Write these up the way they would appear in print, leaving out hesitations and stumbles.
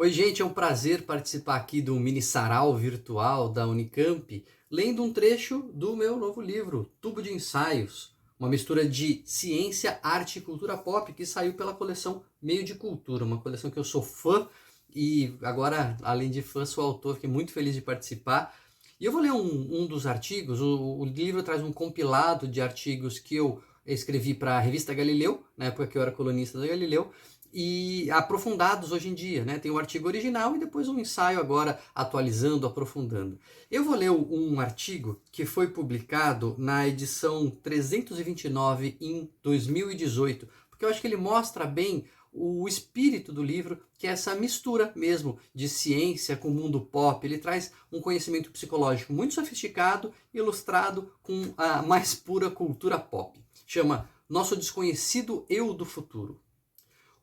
Oi, gente, é um prazer participar aqui do mini sarau virtual da Unicamp, lendo um trecho do meu novo livro, Tubo de Ensaios, uma mistura de ciência, arte e cultura pop que saiu pela coleção Meio de Cultura, uma coleção que eu sou fã e agora, além de fã, sou autor, fiquei muito feliz de participar. E eu vou ler um dos artigos, o livro traz um compilado de artigos que eu escrevi para a revista Galileu, na época que eu era colunista da Galileu, e aprofundados hoje em dia, né? Tem o artigo original e depois um ensaio agora atualizando, aprofundando. Eu vou ler um artigo que foi publicado na edição 329 em 2018, porque eu acho que ele mostra bem o espírito do livro, que é essa mistura mesmo de ciência com o mundo pop. Ele traz um conhecimento psicológico muito sofisticado, ilustrado com a mais pura cultura pop. Chama Nosso Desconhecido Eu do Futuro.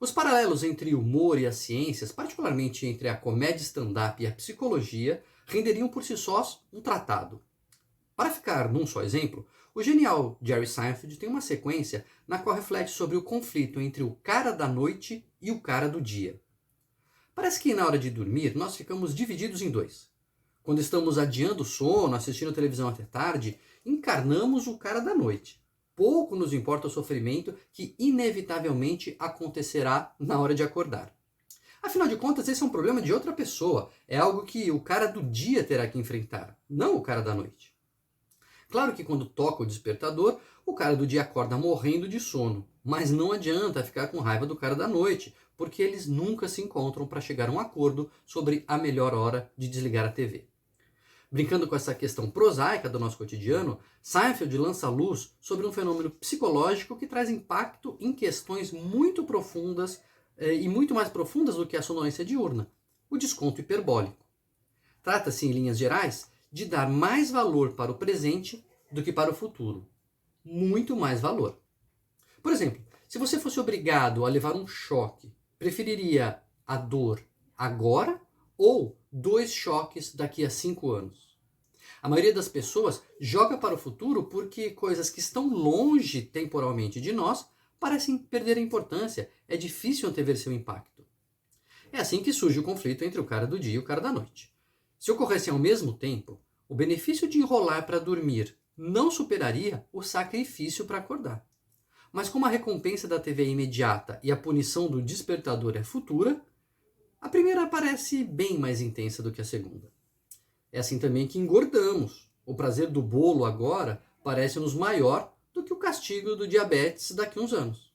Os paralelos entre o humor e as ciências, particularmente entre a comédia stand-up e a psicologia, renderiam por si sós um tratado. Para ficar num só exemplo, o genial Jerry Seinfeld tem uma sequência na qual reflete sobre o conflito entre o cara da noite e o cara do dia. Parece que na hora de dormir nós ficamos divididos em dois. Quando estamos adiando o sono, assistindo televisão até tarde, encarnamos o cara da noite. Pouco nos importa o sofrimento que inevitavelmente acontecerá na hora de acordar. Afinal de contas, esse é um problema de outra pessoa. É algo que o cara do dia terá que enfrentar, não o cara da noite. Claro que quando toca o despertador, o cara do dia acorda morrendo de sono. Mas não adianta ficar com raiva do cara da noite, porque eles nunca se encontram para chegar a um acordo sobre a melhor hora de desligar a TV. Brincando com essa questão prosaica do nosso cotidiano, Seinfeld lança luz sobre um fenômeno psicológico que traz impacto em questões muito profundas e muito mais profundas do que a sonolência diurna, o desconto hiperbólico. Trata-se, em linhas gerais, de dar mais valor para o presente do que para o futuro. Muito mais valor. Por exemplo, se você fosse obrigado a levar um choque, preferiria a dor agora ou 2 choques daqui a 5 anos? A maioria das pessoas joga para o futuro porque coisas que estão longe temporalmente de nós parecem perder a importância. É difícil antever seu impacto. É assim que surge o conflito entre o cara do dia e o cara da noite. Se ocorressem ao mesmo tempo, o benefício de enrolar para dormir não superaria o sacrifício para acordar. Mas como a recompensa da TV é imediata e a punição do despertador é futura, a primeira parece bem mais intensa do que a segunda. É assim também que engordamos. O prazer do bolo agora parece-nos maior do que o castigo do diabetes daqui a uns anos.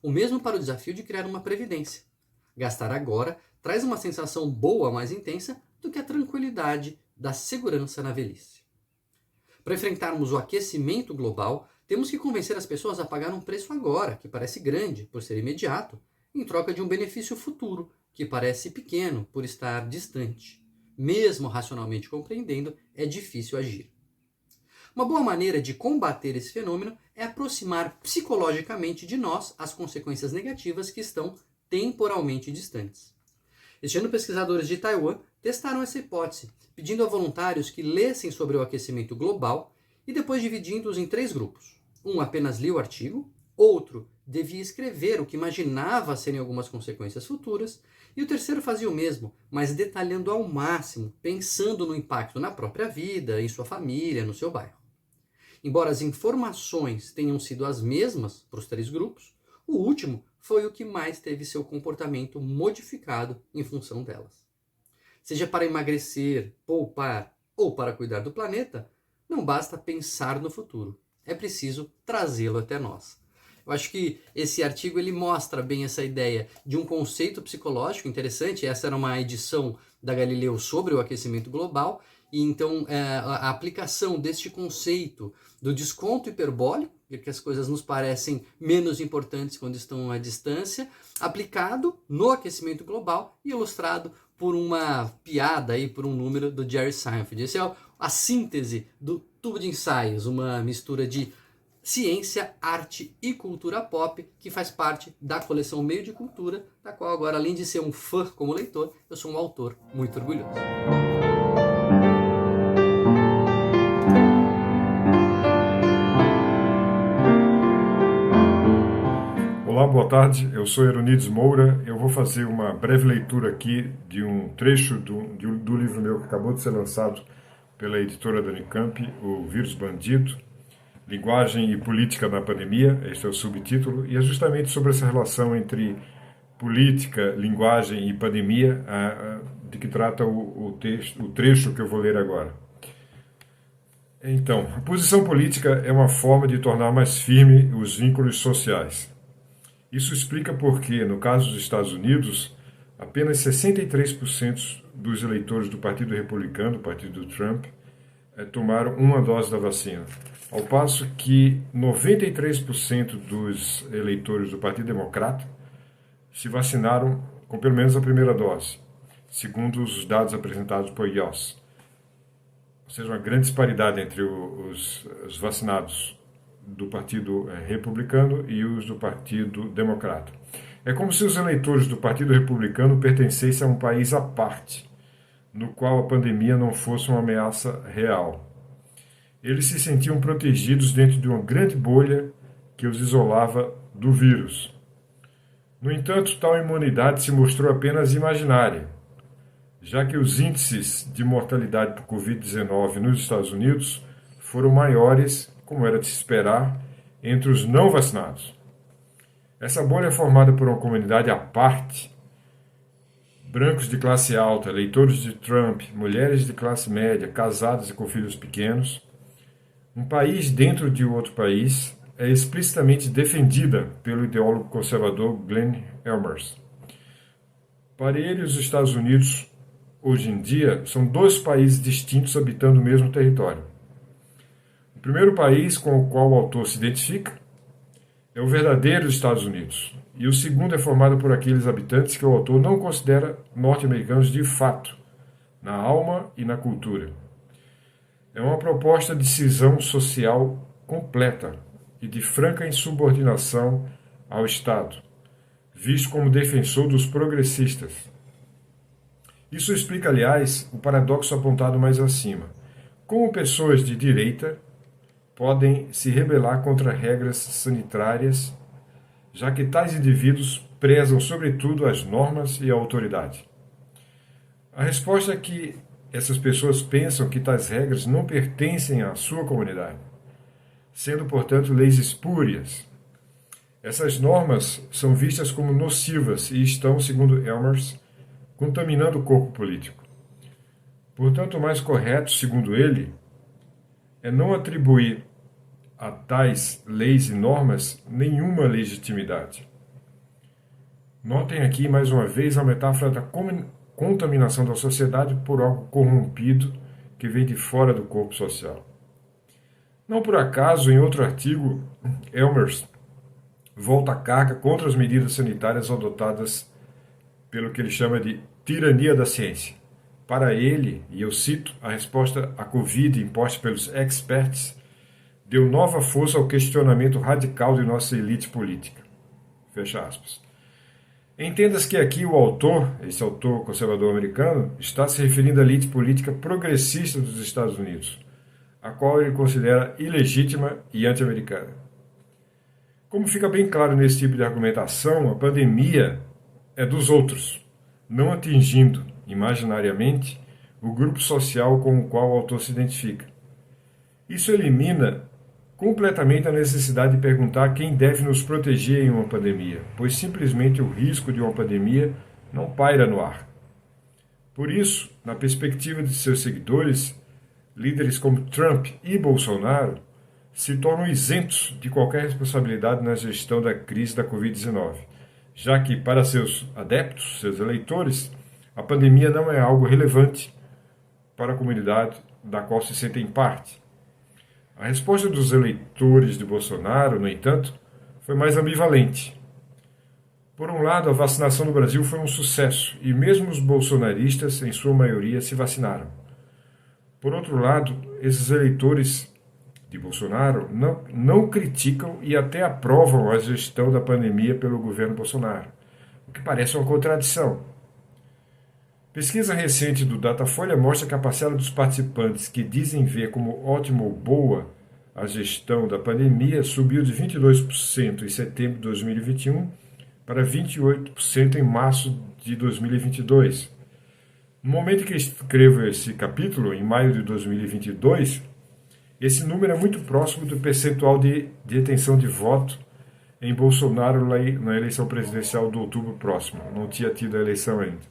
O mesmo para o desafio de criar uma previdência. Gastar agora traz uma sensação boa mais intensa do que a tranquilidade da segurança na velhice. Para enfrentarmos o aquecimento global, temos que convencer as pessoas a pagar um preço agora, que parece grande por ser imediato, em troca de um benefício futuro, que parece pequeno por estar distante. Mesmo racionalmente compreendendo, é difícil agir. Uma boa maneira de combater esse fenômeno é aproximar psicologicamente de nós as consequências negativas que estão temporalmente distantes. Este ano, pesquisadores de Taiwan testaram essa hipótese, pedindo a voluntários que lessem sobre o aquecimento global e depois dividindo-os em 3 grupos. Um apenas lia o artigo, outro devia escrever o que imaginava serem algumas consequências futuras, e o terceiro fazia o mesmo, mas detalhando ao máximo, pensando no impacto na própria vida, em sua família, no seu bairro. Embora as informações tenham sido as mesmas para os 3 grupos, o último foi o que mais teve seu comportamento modificado em função delas. Seja para emagrecer, poupar ou para cuidar do planeta, não basta pensar no futuro, é preciso trazê-lo até nós. Eu acho que esse artigo ele mostra bem essa ideia de um conceito psicológico interessante. Essa era uma edição da Galileu sobre o aquecimento global, e então a aplicação deste conceito do desconto hiperbólico, que as coisas nos parecem menos importantes quando estão à distância, aplicado no aquecimento global e ilustrado por uma piada aí, por um número do Jerry Seinfeld. Essa é a síntese do Tubo de Ensaios, uma mistura de ciência, arte e cultura pop, que faz parte da coleção Meio de Cultura, da qual agora, além de ser um fã como leitor, eu sou um autor muito orgulhoso. Olá, boa tarde. Eu sou Eronides Moura. Eu vou fazer uma breve leitura aqui de um trecho do livro meu que acabou de ser lançado pela editora da Unicamp, O Vírus Bandido, Linguagem e Política na Pandemia. Este é o subtítulo. E é justamente sobre essa relação entre política, linguagem e pandemia de que trata o trecho que eu vou ler agora. Então, a posição política é uma forma de tornar mais firme os vínculos sociais. Isso explica porque, no caso dos Estados Unidos, apenas 63% dos eleitores do Partido Republicano, o partido do Trump, tomaram uma dose da vacina, ao passo que 93% dos eleitores do Partido Democrata se vacinaram com pelo menos a primeira dose, segundo os dados apresentados por IOS. Ou seja, uma grande disparidade entre os vacinados do Partido Republicano e os do Partido Democrata. É como se os eleitores do Partido Republicano pertencessem a um país à parte, no qual a pandemia não fosse uma ameaça real. Eles se sentiam protegidos dentro de uma grande bolha que os isolava do vírus. No entanto, tal imunidade se mostrou apenas imaginária, já que os índices de mortalidade por Covid-19 nos Estados Unidos foram maiores, como era de se esperar, entre os não vacinados. Essa bolha é formada por uma comunidade à parte, brancos de classe alta, eleitores de Trump, mulheres de classe média, casadas e com filhos pequenos. Um país dentro de outro país é explicitamente defendida pelo ideólogo conservador Glenn Elmers. Para ele, os Estados Unidos, hoje em dia, são dois países distintos habitando o mesmo território. O primeiro país com o qual o autor se identifica é o verdadeiro Estados Unidos, e o segundo é formado por aqueles habitantes que o autor não considera norte-americanos de fato, na alma e na cultura. É uma proposta de cisão social completa e de franca insubordinação ao Estado, visto como defensor dos progressistas. Isso explica, aliás, o paradoxo apontado mais acima. Como pessoas de direita podem se rebelar contra regras sanitárias, já que tais indivíduos prezam sobretudo as normas e a autoridade. A resposta é que essas pessoas pensam que tais regras não pertencem à sua comunidade, sendo, portanto, leis espúrias. Essas normas são vistas como nocivas e estão, segundo Elmers, contaminando o corpo político. Portanto, o mais correto, segundo ele, é não atribuir a tais leis e normas nenhuma legitimidade. Notem aqui, mais uma vez, a metáfora da contaminação da sociedade por algo corrompido que vem de fora do corpo social. Não por acaso, em outro artigo, Elmers volta a carga contra as medidas sanitárias adotadas pelo que ele chama de tirania da ciência. Para ele, e eu cito, a resposta à Covid imposta pelos experts deu nova força ao questionamento radical de nossa elite política. Fecha aspas. Entenda-se que aqui o autor, esse autor conservador americano, está se referindo à elite política progressista dos Estados Unidos, a qual ele considera ilegítima e anti-americana. Como fica bem claro nesse tipo de argumentação, a pandemia é dos outros, não atingindo, imaginariamente, o grupo social com o qual o autor se identifica. Isso elimina completamente a necessidade de perguntar quem deve nos proteger em uma pandemia, pois simplesmente o risco de uma pandemia não paira no ar. Por isso, na perspectiva de seus seguidores, líderes como Trump e Bolsonaro se tornam isentos de qualquer responsabilidade na gestão da crise da Covid-19, já que, para seus adeptos, seus eleitores, a pandemia não é algo relevante para a comunidade da qual se sentem parte. A resposta dos eleitores de Bolsonaro, no entanto, foi mais ambivalente. Por um lado, a vacinação no Brasil foi um sucesso e mesmo os bolsonaristas, em sua maioria, se vacinaram. Por outro lado, esses eleitores de Bolsonaro não criticam e até aprovam a gestão da pandemia pelo governo Bolsonaro, o que parece uma contradição. Pesquisa recente do Datafolha mostra que a parcela dos participantes que dizem ver como ótima ou boa à gestão da pandemia subiu de 22% em setembro de 2021 para 28% em março de 2022. No momento em que escrevo esse capítulo, em maio de 2022, esse número é muito próximo do percentual de detenção de voto em Bolsonaro na eleição presidencial de outubro próximo. Não tinha tido a eleição ainda.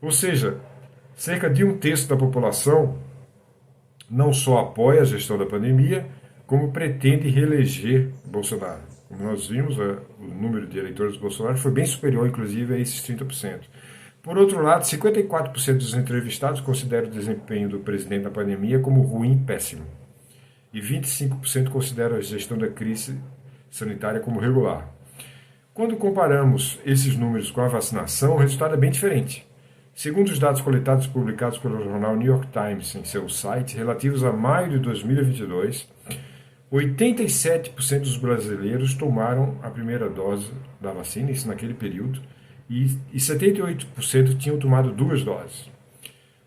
Ou seja, cerca de um terço da população não só apoia a gestão da pandemia, como pretende reeleger Bolsonaro. Como nós vimos, o número de eleitores do Bolsonaro foi bem superior, inclusive, a esses 30%. Por outro lado, 54% dos entrevistados consideram o desempenho do presidente na pandemia como ruim e péssimo. E 25% consideram a gestão da crise sanitária como regular. Quando comparamos esses números com a vacinação, o resultado é bem diferente. Segundo os dados coletados e publicados pelo jornal New York Times em seu site, relativos a maio de 2022, 87% dos brasileiros tomaram a primeira dose da vacina, isso naquele período, e 78% tinham tomado 2 doses.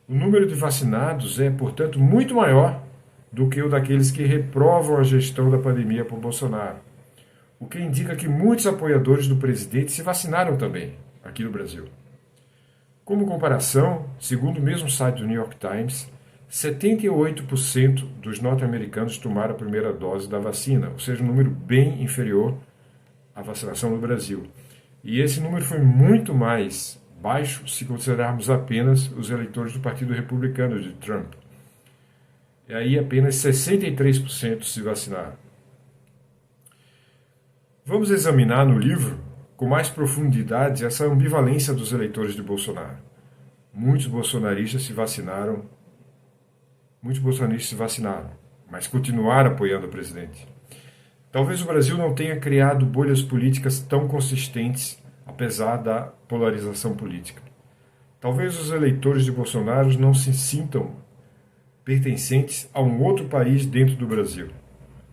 O número de vacinados é, portanto, muito maior do que o daqueles que reprovam a gestão da pandemia por Bolsonaro, o que indica que muitos apoiadores do presidente se vacinaram também, aqui no Brasil. Como comparação, segundo o mesmo site do New York Times, 78% dos norte-americanos tomaram a primeira dose da vacina, ou seja, um número bem inferior à vacinação no Brasil. E esse número foi muito mais baixo se considerarmos apenas os eleitores do Partido Republicano de Trump. E aí apenas 63% se vacinaram. Vamos examinar no livro com mais profundidade essa ambivalência dos eleitores de Bolsonaro. Muitos bolsonaristas se vacinaram, mas continuaram apoiando o presidente. Talvez o Brasil não tenha criado bolhas políticas tão consistentes, apesar da polarização política. Talvez os eleitores de Bolsonaro não se sintam pertencentes a um outro país dentro do Brasil,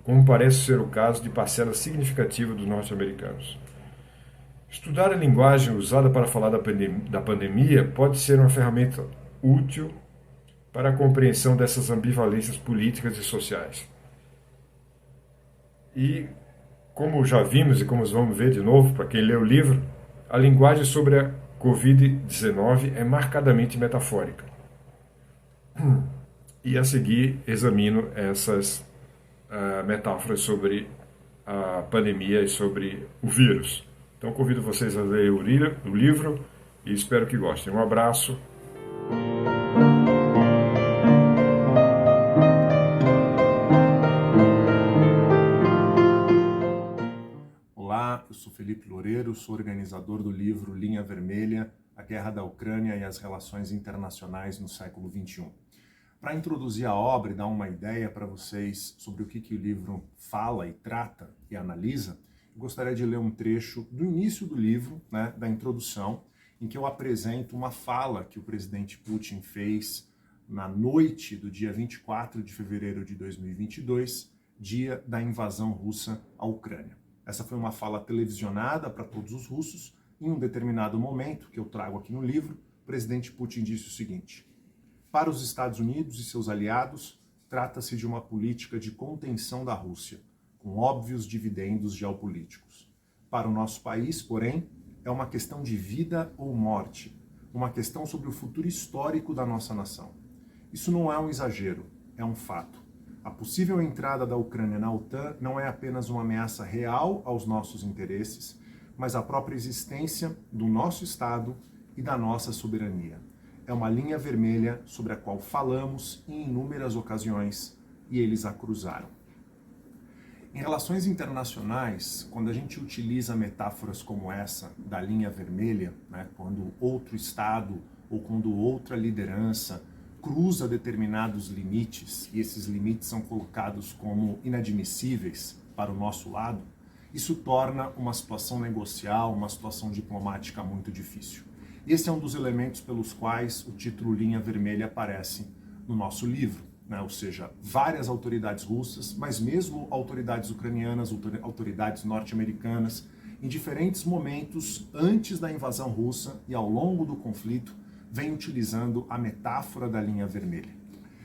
como parece ser o caso de parcela significativa dos norte-americanos. Estudar a linguagem usada para falar da pandemia pode ser uma ferramenta útil para a compreensão dessas ambivalências políticas e sociais. E, como já vimos e como vamos ver de novo, para quem lê o livro, a linguagem sobre a Covid-19 é marcadamente metafórica. E a seguir examino essas metáforas sobre a pandemia e sobre o vírus. Então convido vocês a ler o livro e espero que gostem. Um abraço. Olá, eu sou Felipe Loureiro, sou organizador do livro Linha Vermelha, a Guerra da Ucrânia e as Relações Internacionais no Século XXI. Para introduzir a obra e dar uma ideia para vocês sobre o que o livro fala e trata e analisa, eu gostaria de ler um trecho do início do livro, da introdução, em que eu apresento uma fala que o presidente Putin fez na noite do dia 24 de fevereiro de 2022, dia da invasão russa à Ucrânia. Essa foi uma fala televisionada para todos os russos. Em um determinado momento, que eu trago aqui no livro, o presidente Putin disse o seguinte: para os Estados Unidos e seus aliados, trata-se de uma política de contenção da Rússia, com óbvios dividendos geopolíticos. Para o nosso país, porém, é uma questão de vida ou morte, uma questão sobre o futuro histórico da nossa nação. Isso não é um exagero, é um fato. A possível entrada da Ucrânia na OTAN não é apenas uma ameaça real aos nossos interesses, mas à própria existência do nosso Estado e da nossa soberania. É uma linha vermelha sobre a qual falamos em inúmeras ocasiões e eles a cruzaram. Em relações internacionais, quando a gente utiliza metáforas como essa da linha vermelha, quando outro Estado ou quando outra liderança cruza determinados limites e esses limites são colocados como inadmissíveis para o nosso lado, isso torna uma situação negocial, uma situação diplomática muito difícil. Esse é um dos elementos pelos quais o título Linha Vermelha aparece no nosso livro, ou seja, várias autoridades russas, mas mesmo autoridades ucranianas, autoridades norte-americanas, em diferentes momentos antes da invasão russa e ao longo do conflito, vem utilizando a metáfora da linha vermelha.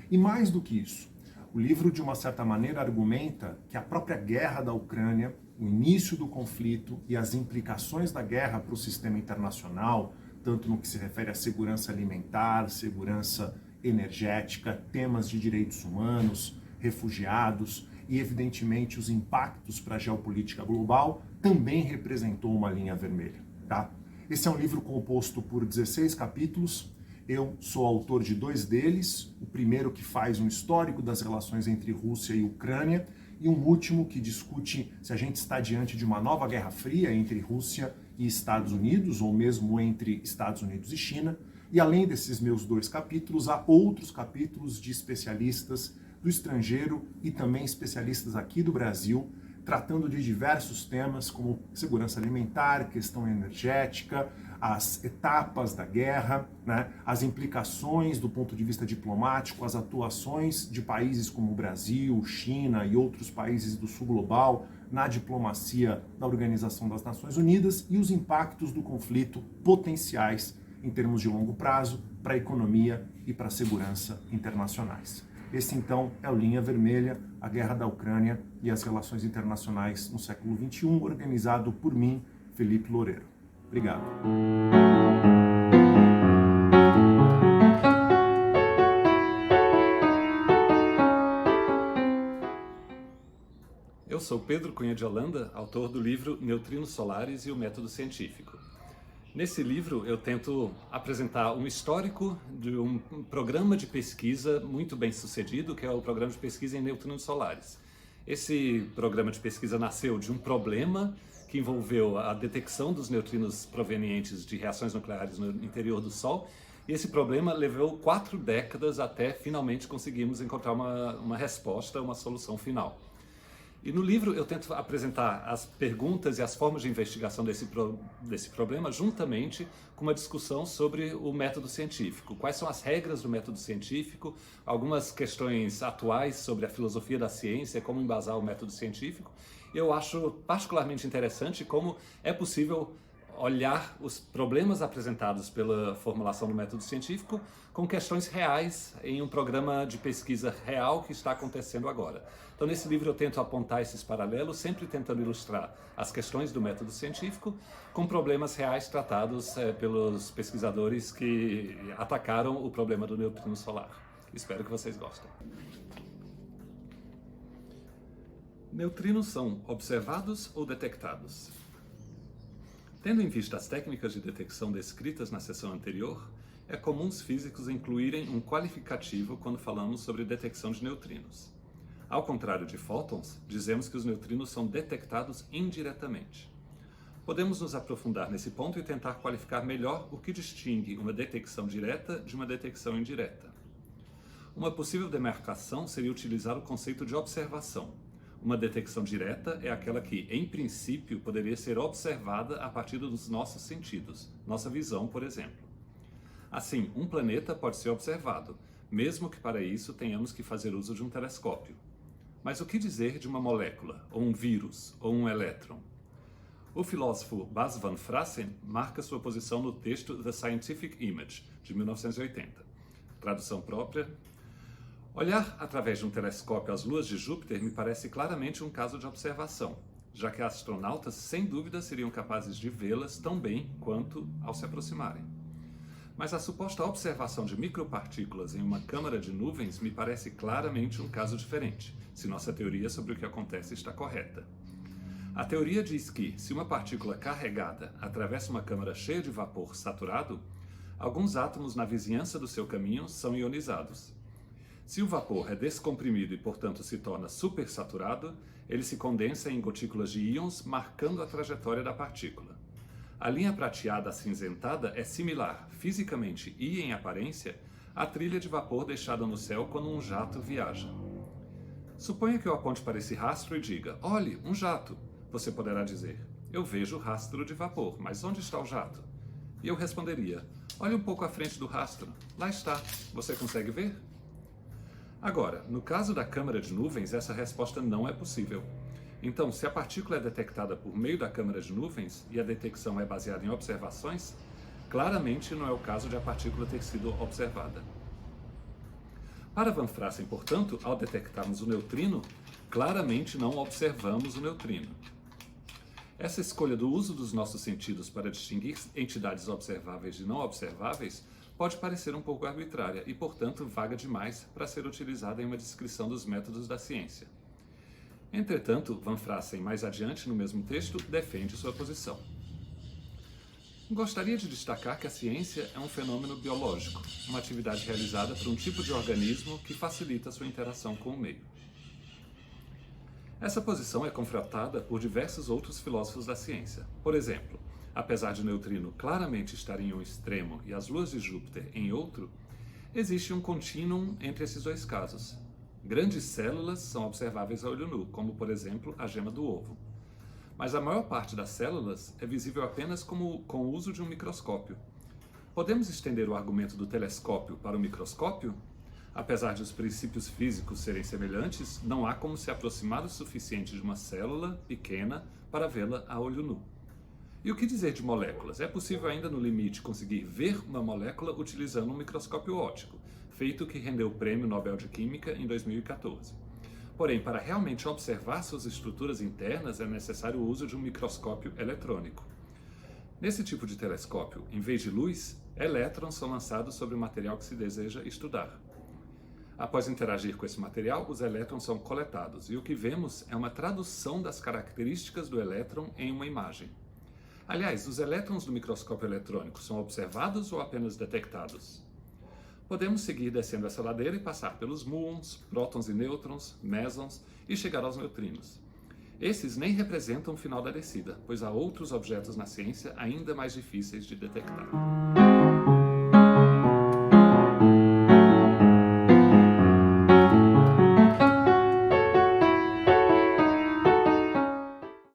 E mais do que isso, O livro, de uma certa maneira, argumenta que a própria guerra da Ucrânia, o início do conflito e as implicações da guerra para o sistema internacional, tanto no que se refere à segurança alimentar, segurança energética, temas de direitos humanos, refugiados e, evidentemente, os impactos para a geopolítica global, também representou uma linha vermelha. Tá? Esse é um livro composto por 16 capítulos. Eu sou autor de 2 deles, o primeiro que faz um histórico das relações entre Rússia e Ucrânia, e um último que discute se a gente está diante de uma nova Guerra Fria entre Rússia e Estados Unidos, ou mesmo entre Estados Unidos e China. E além desses meus 2 capítulos, há outros capítulos de especialistas do estrangeiro e também especialistas aqui do Brasil, tratando de diversos temas como segurança alimentar, questão energética, as etapas da guerra, né, as implicações do ponto de vista diplomático, as atuações de países como o Brasil, China e outros países do sul global na diplomacia da Organização das Nações Unidas e os impactos do conflito potenciais em termos de longo prazo para a economia e para a segurança internacionais. Esse, então, é o Linha Vermelha, a Guerra da Ucrânia e as Relações Internacionais no século XXI, organizado por mim, Felipe Loureiro. Obrigado. Eu sou Pedro Cunha de Holanda, autor do livro Neutrinos Solares e o Método Científico. Nesse livro eu tento apresentar um histórico de um programa de pesquisa muito bem sucedido, que é o Programa de Pesquisa em Neutrinos Solares. Esse programa de pesquisa nasceu de um problema que envolveu a detecção dos neutrinos provenientes de reações nucleares no interior do Sol, e esse problema levou 4 décadas até finalmente conseguirmos encontrar uma resposta, uma solução final. E no livro eu tento apresentar as perguntas e as formas de investigação desse problema juntamente com uma discussão sobre o método científico. Quais são as regras do método científico, algumas questões atuais sobre a filosofia da ciência, como embasar o método científico. Eu acho particularmente interessante como é possível olhar os problemas apresentados pela formulação do método científico com questões reais em um programa de pesquisa real que está acontecendo agora. Então, nesse livro eu tento apontar esses paralelos, sempre tentando ilustrar as questões do método científico com problemas reais tratados pelos pesquisadores que atacaram o problema do neutrino solar. Espero que vocês gostem. Neutrinos são observados ou detectados? Tendo em vista as técnicas de detecção descritas na seção anterior, é comum os físicos incluírem um qualificativo quando falamos sobre detecção de neutrinos. Ao contrário de fótons, dizemos que os neutrinos são detectados indiretamente. Podemos nos aprofundar nesse ponto e tentar qualificar melhor o que distingue uma detecção direta de uma detecção indireta. Uma possível demarcação seria utilizar o conceito de observação. Uma detecção direta é aquela que, em princípio, poderia ser observada a partir dos nossos sentidos, nossa visão, por exemplo. Assim, um planeta pode ser observado, mesmo que para isso tenhamos que fazer uso de um telescópio. Mas o que dizer de uma molécula, ou um vírus, ou um elétron? O filósofo Bas van Fraassen marca sua posição no texto The Scientific Image, de 1980. Tradução própria: olhar através de um telescópio as luas de Júpiter me parece claramente um caso de observação, já que astronautas sem dúvida seriam capazes de vê-las tão bem quanto ao se aproximarem. Mas a suposta observação de micropartículas em uma câmara de nuvens me parece claramente um caso diferente, se nossa teoria sobre o que acontece está correta. A teoria diz que, se uma partícula carregada atravessa uma câmara cheia de vapor saturado, alguns átomos na vizinhança do seu caminho são ionizados. Se o vapor é descomprimido e, portanto, se torna supersaturado, ele se condensa em gotículas de íons, marcando a trajetória da partícula. A linha prateada acinzentada é similar, fisicamente e em aparência, à trilha de vapor deixada no céu quando um jato viaja. Suponha que eu aponte para esse rastro e diga: olhe, um jato. Você poderá dizer: eu vejo rastro de vapor, mas onde está o jato? E eu responderia: olhe um pouco à frente do rastro. Lá está. Você consegue ver? Agora, no caso da câmara de nuvens, essa resposta não é possível. Então, se a partícula é detectada por meio da câmara de nuvens e a detecção é baseada em observações, claramente não é o caso de a partícula ter sido observada. Para Van Fraassen, portanto, ao detectarmos o neutrino, claramente não observamos o neutrino. Essa escolha do uso dos nossos sentidos para distinguir entidades observáveis de não observáveis pode parecer um pouco arbitrária e, portanto, vaga demais para ser utilizada em uma descrição dos métodos da ciência. Entretanto, Van Fraassen, mais adiante no mesmo texto, defende sua posição. Gostaria de destacar que a ciência é um fenômeno biológico, uma atividade realizada por um tipo de organismo que facilita sua interação com o meio. Essa posição é confrontada por diversos outros filósofos da ciência. Por exemplo, apesar de o neutrino claramente estar em um extremo e as luas de Júpiter em outro, existe um contínuo entre esses dois casos. Grandes células são observáveis a olho nu, como, por exemplo, a gema do ovo. Mas a maior parte das células é visível apenas com o uso de um microscópio. Podemos estender o argumento do telescópio para o microscópio? Apesar de os princípios físicos serem semelhantes, não há como se aproximar o suficiente de uma célula pequena para vê-la a olho nu. E o que dizer de moléculas? É possível ainda no limite conseguir ver uma molécula utilizando um microscópio óptico, feito que rendeu o Prêmio Nobel de Química em 2014. Porém, para realmente observar suas estruturas internas é necessário o uso de um microscópio eletrônico. Nesse tipo de telescópio, em vez de luz, elétrons são lançados sobre o material que se deseja estudar. Após interagir com esse material, os elétrons são coletados e o que vemos é uma tradução das características do elétron em uma imagem. Aliás, os elétrons do microscópio eletrônico são observados ou apenas detectados? Podemos seguir descendo essa ladeira e passar pelos muons, prótons e nêutrons, mesons e chegar aos neutrinos. Esses nem representam o final da descida, pois há outros objetos na ciência ainda mais difíceis de detectar.